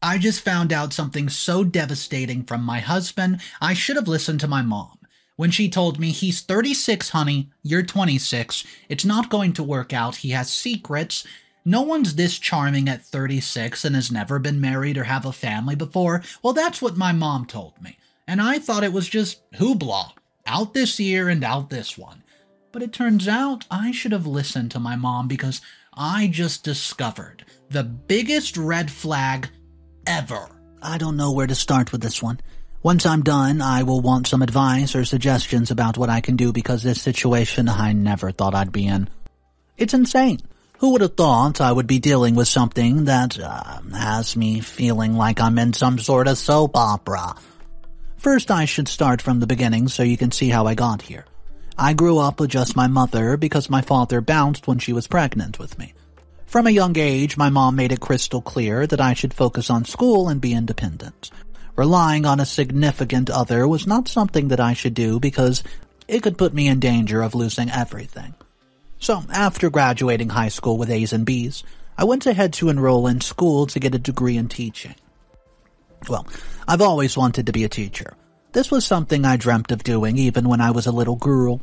I just found out something so devastating from my husband, I should have listened to my mom. When she told me, he's 36, honey, you're 26, it's not going to work out, he has secrets. No one's this charming at 36 and has never been married or have a family before. Well, that's what my mom told me. And I thought it was just hoopla. Out this year and out this one. But it turns out I should have listened to my mom because I just discovered the biggest red flag ever. I don't know where to start with this one. Once I'm done, I will want some advice or suggestions about what I can do because this situation I never thought I'd be in. It's insane. Who would have thought I would be dealing with something that has me feeling like I'm in some sort of soap opera? First, I should start from the beginning so you can see how I got here. I grew up with just my mother because my father bounced when she was pregnant with me. From a young age, my mom made it crystal clear that I should focus on school and be independent. Relying on a significant other was not something that I should do because it could put me in danger of losing everything. So, after graduating high school with A's and B's, I went ahead to enroll in school to get a degree in teaching. Well, I've always wanted to be a teacher. This was something I dreamt of doing even when I was a little girl.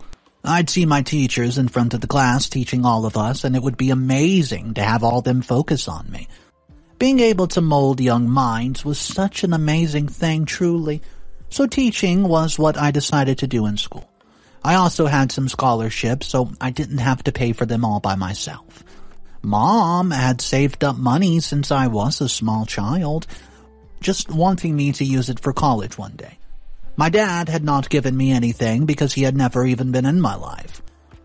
I'd see my teachers in front of the class teaching all of us, and it would be amazing to have all them focus on me. Being able to mold young minds was such an amazing thing, truly. So teaching was what I decided to do in school. I also had some scholarships, so I didn't have to pay for them all by myself. Mom had saved up money since I was a small child, just wanting me to use it for college one day. My dad had not given me anything because he had never even been in my life.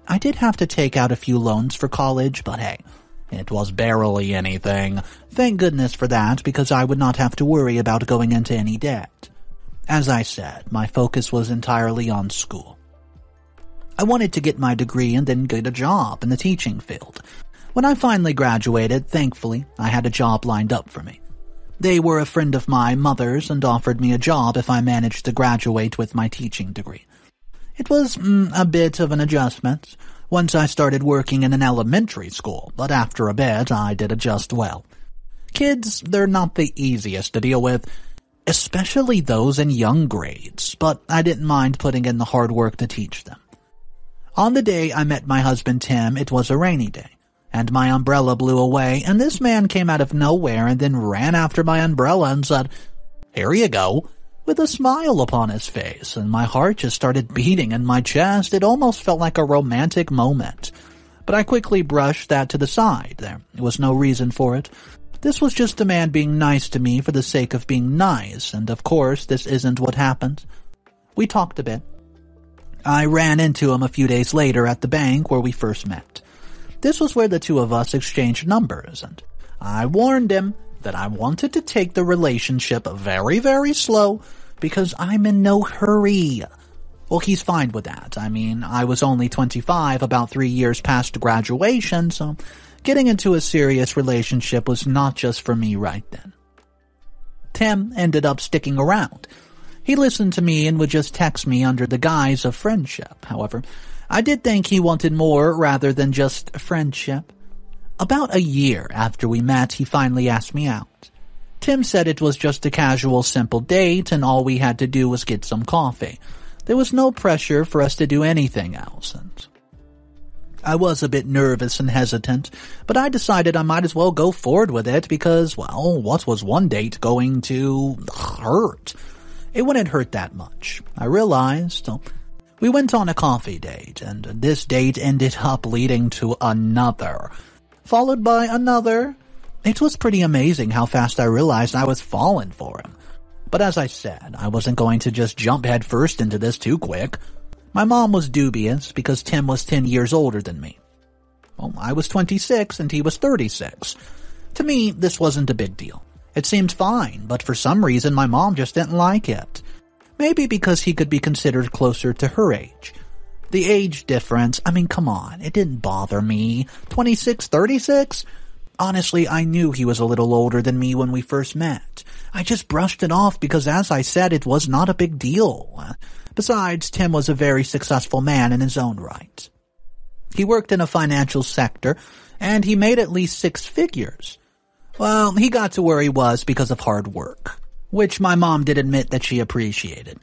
I did have to take out a few loans for college, but hey, it was barely anything. Thank goodness for that, because I would not have to worry about going into any debt. As I said, my focus was entirely on school. I wanted to get my degree and then get a job in the teaching field. When I finally graduated, thankfully, I had a job lined up for me. They were a friend of my mother's and offered me a job if I managed to graduate with my teaching degree. It was a bit of an adjustment once I started working in an elementary school, but after a bit I did adjust well. Kids, they're not the easiest to deal with, especially those in young grades, but I didn't mind putting in the hard work to teach them. On the day I met my husband Tim, it was a rainy day, and my umbrella blew away, and this man came out of nowhere and then ran after my umbrella and said, "Here you go," with a smile upon his face, and my heart just started beating in my chest. It almost felt like a romantic moment. But I quickly brushed that to the side. There was no reason for it. This was just a man being nice to me for the sake of being nice, and of course this isn't what happened. We talked a bit. I ran into him a few days later at the bank where we first met. This was where the two of us exchanged numbers, and I warned him that I wanted to take the relationship very, very slow because I'm in no hurry. Well, he's fine with that. I mean, I was only 25, about 3 years past graduation, so getting into a serious relationship was not just for me right then. Tim ended up sticking around. He listened to me and would just text me under the guise of friendship. However, I did think he wanted more rather than just friendship. About a year after we met, he finally asked me out. Tim said it was just a casual, simple date and all we had to do was get some coffee. There was no pressure for us to do anything else, and I was a bit nervous and hesitant, but I decided I might as well go forward with it because, well, what was one date going to hurt? It wouldn't hurt that much, I realized. So we went on a coffee date, and this date ended up leading to another, followed by another. It was pretty amazing how fast I realized I was falling for him. But as I said, I wasn't going to just jump headfirst into this too quick. My mom was dubious because Tim was 10 years older than me. Well, I was 26 and he was 36. To me, this wasn't a big deal. It seemed fine, but for some reason my mom just didn't like it. Maybe because he could be considered closer to her age. The age difference, I mean, come on, it didn't bother me. 26, 36? Honestly, I knew he was a little older than me when we first met. I just brushed it off because, as I said, it was not a big deal. Besides, Tim was a very successful man in his own right. He worked in a financial sector, and he made at least 6 figures. Well, he got to where he was because of hard work, which my mom did admit that she appreciated.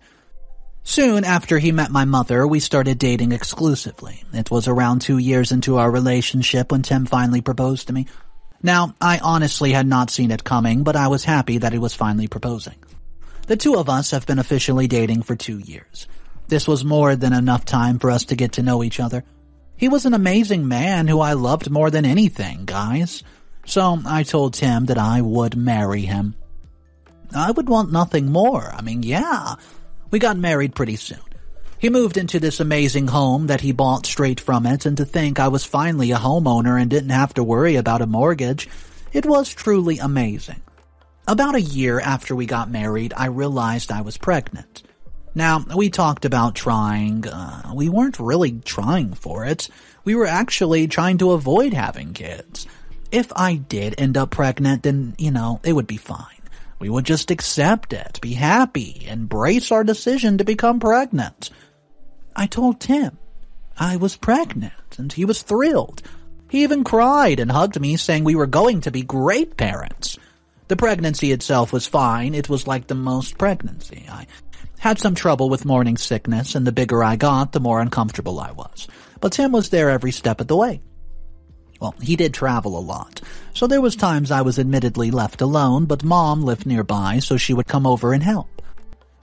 Soon after he met my mother, we started dating exclusively. It was around 2 years into our relationship when Tim finally proposed to me. Now, I honestly had not seen it coming, but I was happy that he was finally proposing. The two of us have been officially dating for 2 years. This was more than enough time for us to get to know each other. He was an amazing man who I loved more than anything, guys. So I told Tim that I would marry him. I would want nothing more. Yeah. We got married pretty soon. He moved into this amazing home that he bought straight from it, and to think I was finally a homeowner and didn't have to worry about a mortgage, it was truly amazing. About a year after we got married, I realized I was pregnant. Now, we talked about trying. We weren't really trying for it. We were actually trying to avoid having kids. If I did end up pregnant, then, it would be fine. We would just accept it, be happy, embrace our decision to become pregnant. I told Tim I was pregnant, and he was thrilled. He even cried and hugged me, saying we were going to be great parents. The pregnancy itself was fine. It was like the most pregnancy. I had some trouble with morning sickness, and the bigger I got, the more uncomfortable I was. But Tim was there every step of the way. Well, he did travel a lot, so there was times I was admittedly left alone, but Mom lived nearby, so she would come over and help.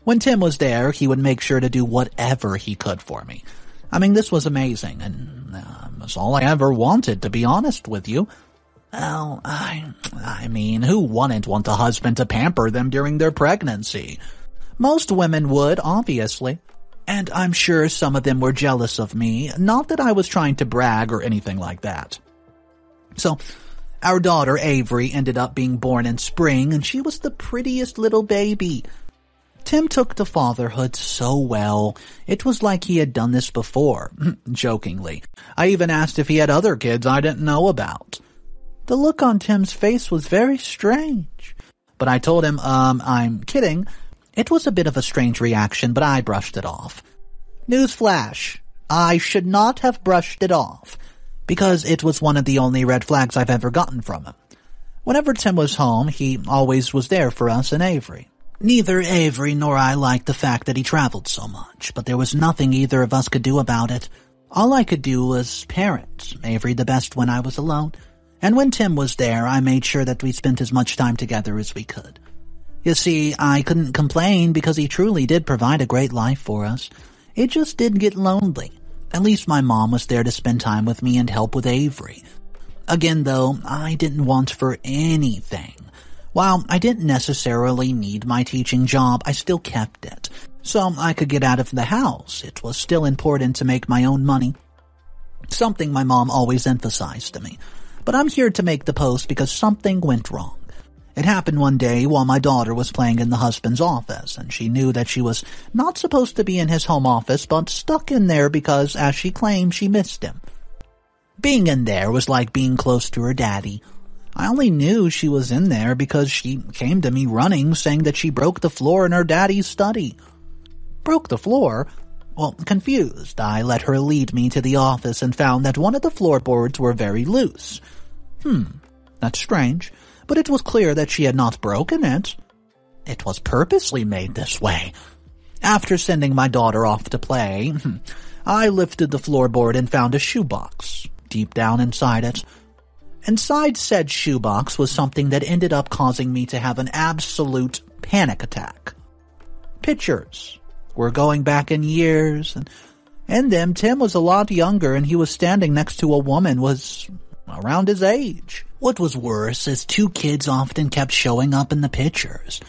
When Tim was there, he would make sure to do whatever he could for me. This was amazing, and was all I ever wanted, to be honest with you. Well, who wouldn't want a husband to pamper them during their pregnancy? Most women would, obviously. And I'm sure some of them were jealous of me, not that I was trying to brag or anything like that. So, our daughter Avery ended up being born in spring, and she was the prettiest little baby. Tim took to fatherhood so well. It was like he had done this before, jokingly. I even asked if he had other kids I didn't know about. The look on Tim's face was very strange. But I told him, I'm kidding. It was a bit of a strange reaction, but I brushed it off. Newsflash, I should not have brushed it off, because it was one of the only red flags I've ever gotten from him. Whenever Tim was home, he always was there for us and Avery. Neither Avery nor I liked the fact that he traveled so much, but there was nothing either of us could do about it. All I could do was parent Avery the best when I was alone, and when Tim was there, I made sure that we spent as much time together as we could. You see, I couldn't complain because he truly did provide a great life for us. It just did get lonely. At least my mom was there to spend time with me and help with Avery. Again, though, I didn't want for anything. While I didn't necessarily need my teaching job, I still kept it, so I could get out of the house. It was still important to make my own money, something my mom always emphasized to me. But I'm here to make the post because something went wrong. It happened one day while my daughter was playing in the husband's office, and she knew that she was not supposed to be in his home office, but stuck in there because, as she claimed, she missed him. Being in there was like being close to her daddy. I only knew she was in there because she came to me running, saying that she broke the floor in her daddy's study. Broke the floor? Well, confused, I let her lead me to the office and found that one of the floorboards were very loose. That's strange. But it was clear that she had not broken it. It was purposely made this way. After sending my daughter off to play, I lifted the floorboard and found a shoebox deep down inside it. Inside said shoebox was something that ended up causing me to have an absolute panic attack. Pictures were going back in years, and in them Tim was a lot younger, and he was standing next to a woman was around his age. What was worse is 2 kids often kept showing up in the pictures.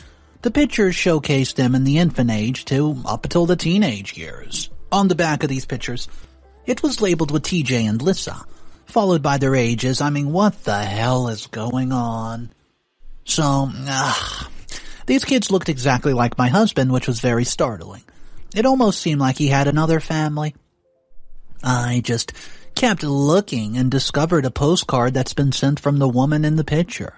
The pictures showcased them in the infant age to up until the teenage years. On the back of these pictures, it was labeled with TJ and Lissa, followed by their ages. What the hell is going on? So, these kids looked exactly like my husband, which was very startling. It almost seemed like he had another family. I just kept looking and discovered a postcard that's been sent from the woman in the picture.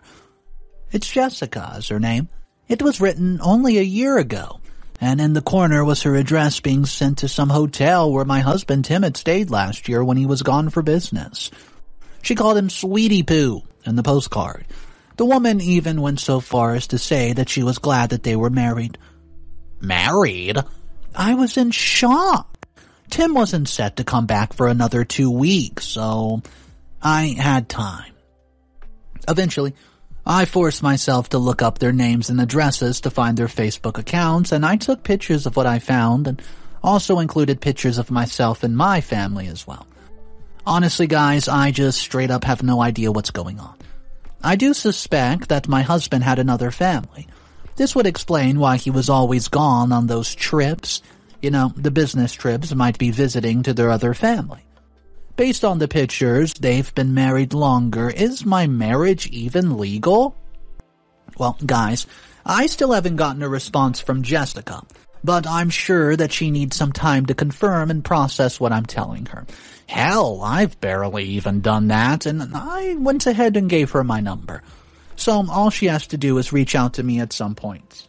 It's Jessica is her name. It was written only a year ago, and in the corner was her address being sent to some hotel where my husband Tim had stayed last year when he was gone for business. She called him Sweetie Poo in the postcard. The woman even went so far as to say that she was glad that they were married. Married? I was in shock. Tim wasn't set to come back for another 2 weeks, so I had time. Eventually, I forced myself to look up their names and addresses to find their Facebook accounts, and I took pictures of what I found and also included pictures of myself and my family as well. Honestly, guys, I just straight up have no idea what's going on. I do suspect that my husband had another family. This would explain why he was always gone on those trips. You know, the business trips might be visiting to their other family. Based on the pictures, they've been married longer. Is my marriage even legal? Well, guys, I still haven't gotten a response from Jessica, but I'm sure that she needs some time to confirm and process what I'm telling her. Hell, I've barely even done that, and I went ahead and gave her my number. So all she has to do is reach out to me at some point.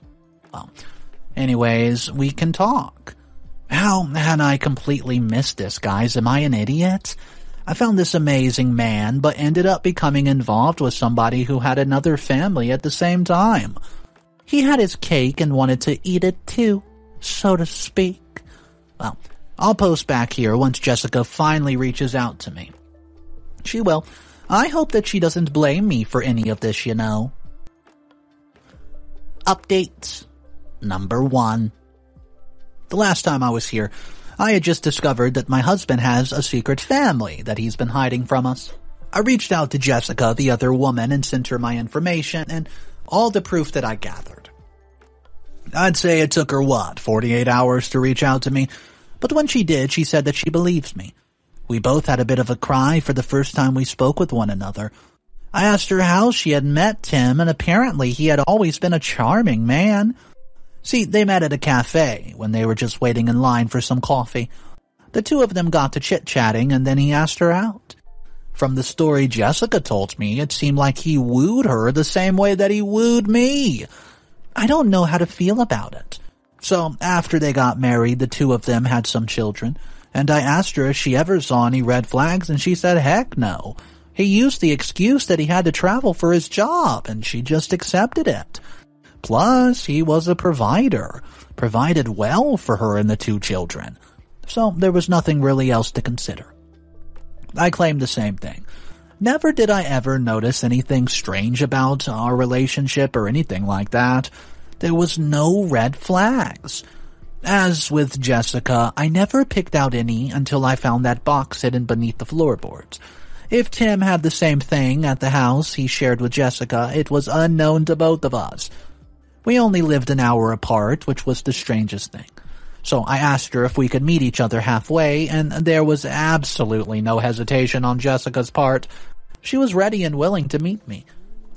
Well, anyways, we can talk. How had I completely missed this, guys? Am I an idiot? I found this amazing man, but ended up becoming involved with somebody who had another family at the same time. He had his cake and wanted to eat it too, so to speak. Well, I'll post back here once Jessica finally reaches out to me. She will. I hope that she doesn't blame me for any of this, you know. Updates. Number 1. The last time I was here, I had just discovered that my husband has a secret family that he's been hiding from us. I reached out to Jessica, the other woman, and sent her my information and all the proof that I gathered. I'd say it took her, 48 hours to reach out to me? But when she did, she said that she believes me. We both had a bit of a cry for the first time we spoke with one another. I asked her how she had met Tim, and apparently he had always been a charming man. See, they met at a cafe when they were just waiting in line for some coffee. The two of them got to chit-chatting, and then he asked her out. From the story Jessica told me, it seemed like he wooed her the same way that he wooed me. I don't know how to feel about it. So, after they got married, the two of them had some children, and I asked her if she ever saw any red flags, and she said heck no. He used the excuse that he had to travel for his job, and she just accepted it. Plus, he was a provider, provided well for her and the two children. So there was nothing really else to consider. I claimed the same thing. Never did I ever notice anything strange about our relationship or anything like that. There was no red flags. As with Jessica, I never picked out any until I found that box hidden beneath the floorboards. If Tim had the same thing at the house he shared with Jessica, it was unknown to both of us. We only lived an hour apart, which was the strangest thing. So I asked her if we could meet each other halfway, and there was absolutely no hesitation on Jessica's part. She was ready and willing to meet me,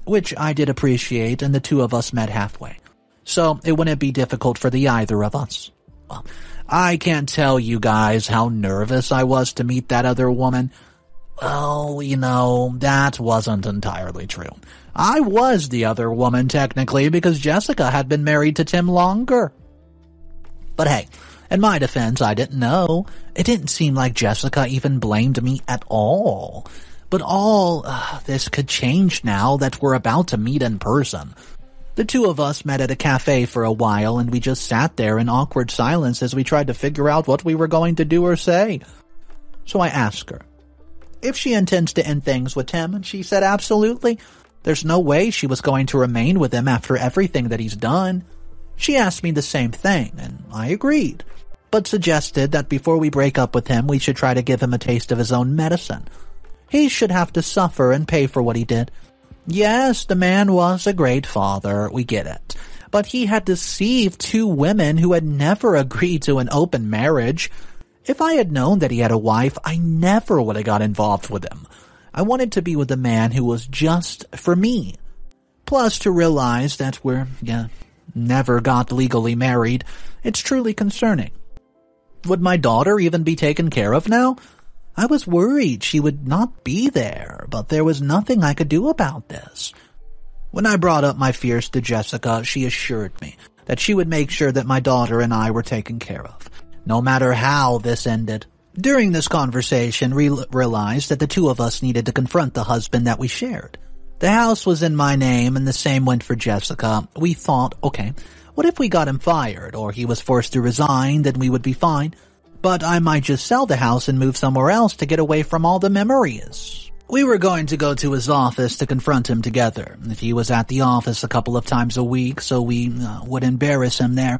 which I did appreciate, and the two of us met halfway. So it wouldn't be difficult for the either of us. Well, I can't tell you guys how nervous I was to meet that other woman. Well, you know, that wasn't entirely true. I was the other woman, technically, because Jessica had been married to Tim longer. But hey, in my defense, I didn't know. It didn't seem like Jessica even blamed me at all. But all this could change now that we're about to meet in person. The two of us met at a cafe for a while, and we just sat there in awkward silence as we tried to figure out what we were going to do or say. So I asked her if she intends to end things with Tim, and she said absolutely. There's no way she was going to remain with him after everything that he's done. She asked me the same thing, and I agreed, but suggested that before we break up with him, we should try to give him a taste of his own medicine. He should have to suffer and pay for what he did. Yes, the man was a great father, we get it, but he had deceived two women who had never agreed to an open marriage. If I had known that he had a wife, I never would have got involved with him. I wanted to be with a man who was just for me. Plus, to realize that we're, never got legally married, it's truly concerning. Would my daughter even be taken care of now? I was worried she would not be there, but there was nothing I could do about this. When I brought up my fears to Jessica, she assured me that she would make sure that my daughter and I were taken care of, no matter how this ended. During this conversation, we realized that the two of us needed to confront the husband that we shared. The house was in my name and the same went for Jessica. We thought, okay, what if we got him fired or he was forced to resign, then we would be fine. But I might just sell the house and move somewhere else to get away from all the memories. We were going to go to his office to confront him together. If he was at the office a couple of times a week, so we would embarrass him there.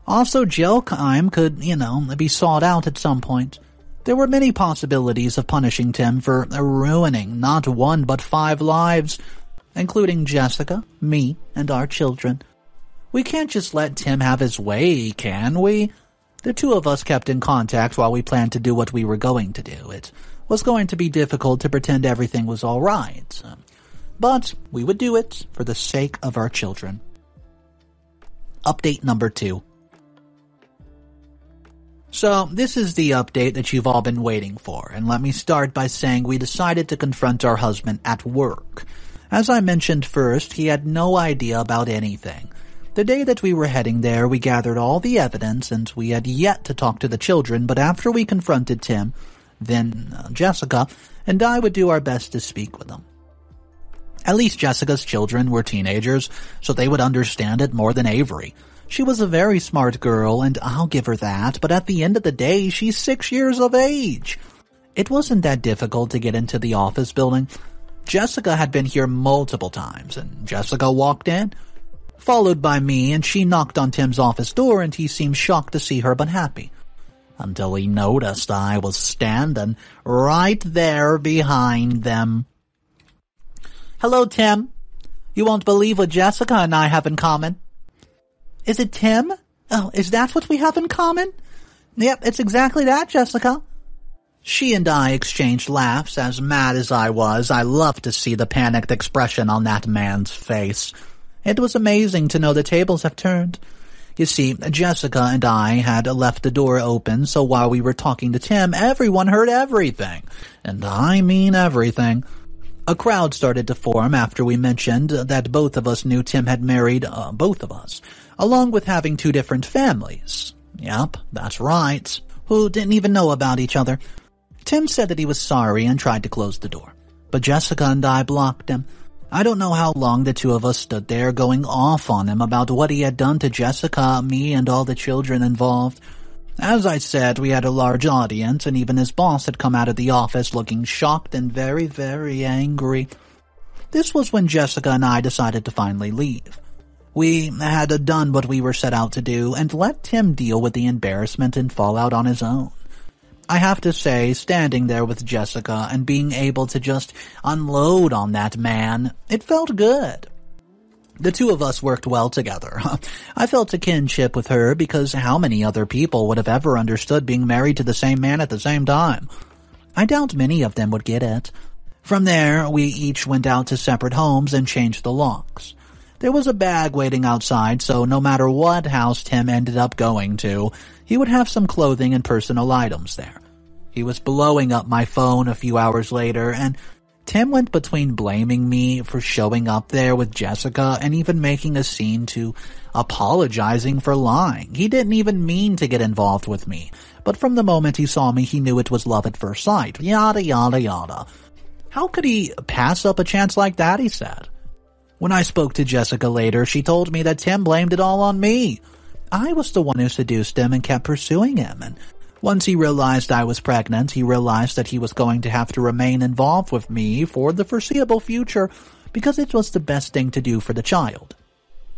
Also, jail time could, be sought out at some point. There were many possibilities of punishing Tim for ruining not 1 but 5 lives, including Jessica, me, and our children. We can't just let Tim have his way, can we? The 2 of us kept in contact while we planned to do what we were going to do. It was going to be difficult to pretend everything was all right, but we would do it for the sake of our children. Update number 2. So, this is the update that you've all been waiting for, and let me start by saying we decided to confront our husband at work. As I mentioned first, he had no idea about anything. The day that we were heading there, we gathered all the evidence, and we had yet to talk to the children, but after we confronted Tim, then Jessica, and I would do our best to speak with them. At least Jessica's children were teenagers, so they would understand it more than Avery. She was a very smart girl, and I'll give her that, but at the end of the day, she's 6 years of age. It wasn't that difficult to get into the office building. Jessica had been here multiple times, and Jessica walked in, followed by me, and she knocked on Tim's office door, and he seemed shocked to see her but happy. Until he noticed I was standing right there behind them. "Hello, Tim. You won't believe what Jessica and I have in common." "Is it Tim? Oh, is that what we have in common?" "Yep, it's exactly that, Jessica." She and I exchanged laughs. As mad as I was, I loved to see the panicked expression on that man's face. It was amazing to know the tables have turned. You see, Jessica and I had left the door open, so while we were talking to Tim, everyone heard everything. And I mean everything. A crowd started to form after we mentioned that both of us knew Tim had married both of us, along with having 2 different families. Yep, that's right. Who didn't even know about each other. Tim said that he was sorry and tried to close the door, but Jessica and I blocked him. I don't know how long the 2 of us stood there going off on him about what he had done to Jessica, me, and all the children involved. As I said, we had a large audience, and even his boss had come out of the office looking shocked and very, very angry. This was when Jessica and I decided to finally leave. We had done what we were set out to do and let Tim deal with the embarrassment and fallout on his own. I have to say, standing there with Jessica and being able to just unload on that man, it felt good. The 2 of us worked well together. I felt a kinship with her because how many other people would have ever understood being married to the same man at the same time? I doubt many of them would get it. From there, we each went out to separate homes and changed the locks. There was a bag waiting outside, so no matter what house Tim ended up going to, he would have some clothing and personal items there. He was blowing up my phone a few hours later, and Tim went between blaming me for showing up there with Jessica and even making a scene to apologizing for lying. He didn't even mean to get involved with me, but from the moment he saw me, he knew it was love at first sight. Yada, yada, yada. How could he pass up a chance like that, he said. When I spoke to Jessica later, she told me that Tim blamed it all on me. I was the one who seduced him and kept pursuing him, and once he realized I was pregnant, he realized that he was going to have to remain involved with me for the foreseeable future because it was the best thing to do for the child.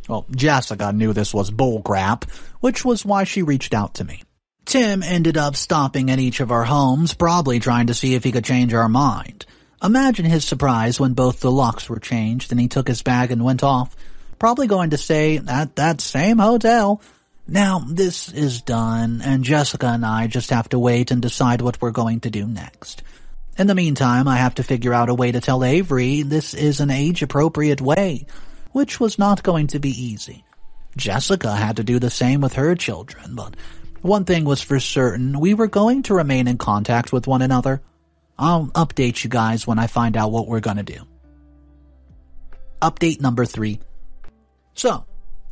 Well, Jessica knew this was bullcrap, which was why she reached out to me. Tim ended up stopping at each of our homes, probably trying to see if he could change our mind. Imagine his surprise when both the locks were changed and he took his bag and went off, probably going to stay at that same hotel. Now, this is done, and Jessica and I just have to wait and decide what we're going to do next. In the meantime, I have to figure out a way to tell Avery this is an age-appropriate way, which was not going to be easy. Jessica had to do the same with her children, but one thing was for certain, we were going to remain in contact with one another. I'll update you guys when I find out what we're gonna do. Update number 3. So,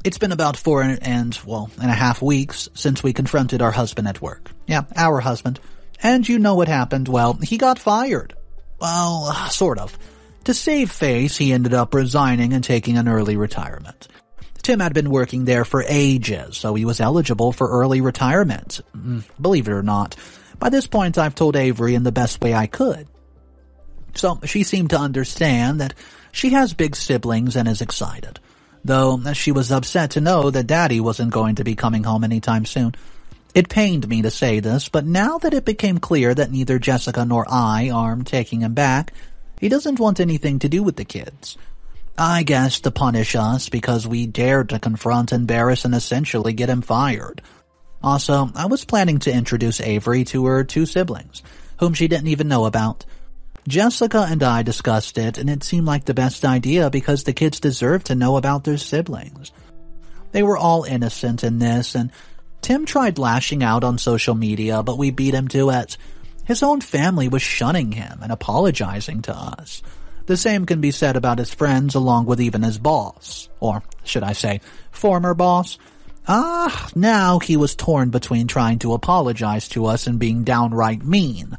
it's been about 4.5 weeks since we confronted our husband at work. Yeah, our husband. And you know what happened. Well, he got fired. Well, sort of. To save face, he ended up resigning and taking an early retirement. Tim had been working there for ages, so he was eligible for early retirement. Believe it or not, by this point I've told Avery in the best way I could. So she seemed to understand that she has big siblings and is excited, though she was upset to know that Daddy wasn't going to be coming home anytime soon. It pained me to say this, but now that it became clear that neither Jessica nor I are taking him back, he doesn't want anything to do with the kids. I guess to punish us because we dared to confront, embarrass, and essentially get him fired. Also, I was planning to introduce Avery to her 2 siblings, whom she didn't even know about. Jessica and I discussed it, and it seemed like the best idea because the kids deserve to know about their siblings. They were all innocent in this, and Tim tried lashing out on social media, but we beat him to it. His own family was shunning him and apologizing to us. The same can be said about his friends along with even his boss. Or, should I say, former boss. Now he was torn between trying to apologize to us and being downright mean.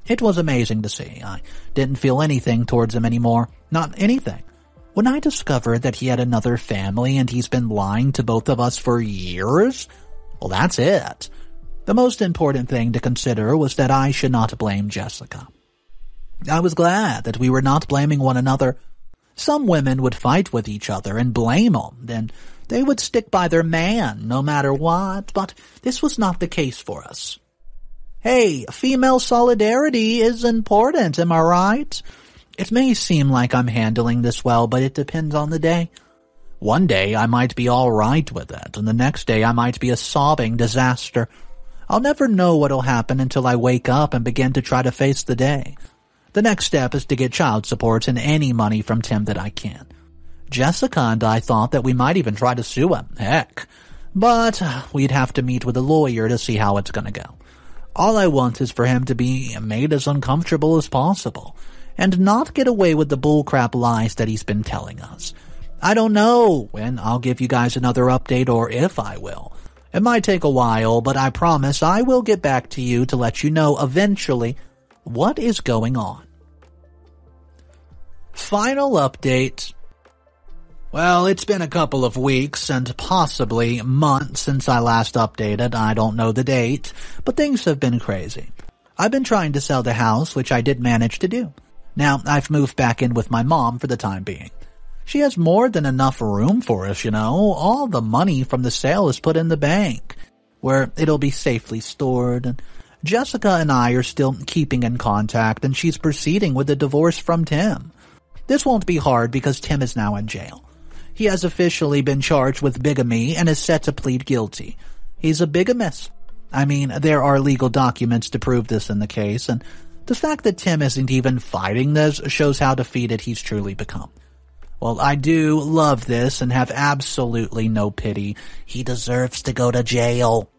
It was amazing to see. I didn't feel anything towards him anymore. Not anything. When I discovered that he had another family and he's been lying to both of us for years, well, that's it. The most important thing to consider was that I should not blame Jessica. I was glad that we were not blaming one another. Some women would fight with each other and blame him, then they would stick by their man no matter what, but this was not the case for us. Hey, female solidarity is important, am I right? It may seem like I'm handling this well, but it depends on the day. One day I might be all right with it, and the next day I might be a sobbing disaster. I'll never know what'll happen until I wake up and begin to try to face the day. The next step is to get child support and any money from Tim that I can. Jessica and I thought that we might even try to sue him. Heck. But we'd have to meet with a lawyer to see how it's gonna go. All I want is for him to be made as uncomfortable as possible, and not get away with the bullcrap lies that he's been telling us. I don't know when I'll give you guys another update or if I will. It might take a while, but I promise I will get back to you to let you know eventually what is going on. Final update. Well, it's been a couple of weeks and possibly months since I last updated. I don't know the date, but things have been crazy. I've been trying to sell the house, which I did manage to do. Now, I've moved back in with my mom for the time being. She has more than enough room for us, you know. All the money from the sale is put in the bank, where it'll be safely stored, and Jessica and I are still keeping in contact, and she's proceeding with the divorce from Tim. This won't be hard because Tim is now in jail. He has officially been charged with bigamy and is set to plead guilty. He's a bigamist. I mean, there are legal documents to prove this in the case, and the fact that Tim isn't even fighting this shows how defeated he's truly become. Well, I do love this and have absolutely no pity. He deserves to go to jail.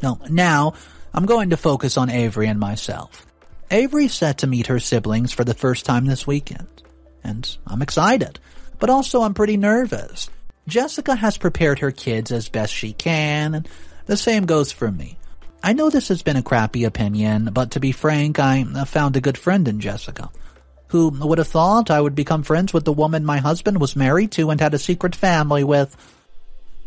No, now I'm going to focus on Avery and myself. Avery's set to meet her siblings for the first time this weekend, and I'm excited, but also I'm pretty nervous. Jessica has prepared her kids as best she can, and the same goes for me. I know this has been a crappy opinion, but to be frank, I found a good friend in Jessica. Who would have thought I would become friends with the woman my husband was married to and had a secret family with?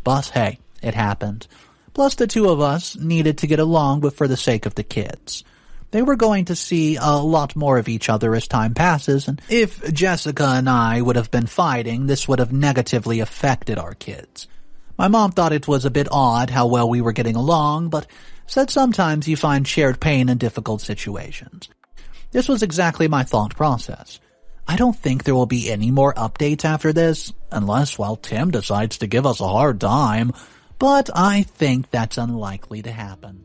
But hey, it happened. Plus the two of us needed to get along but for the sake of the kids. They were going to see a lot more of each other as time passes, and if Jessica and I would have been fighting, this would have negatively affected our kids. My mom thought it was a bit odd how well we were getting along, but said sometimes you find shared pain in difficult situations. This was exactly my thought process. I don't think there will be any more updates after this, unless, well, Tim decides to give us a hard time, but I think that's unlikely to happen.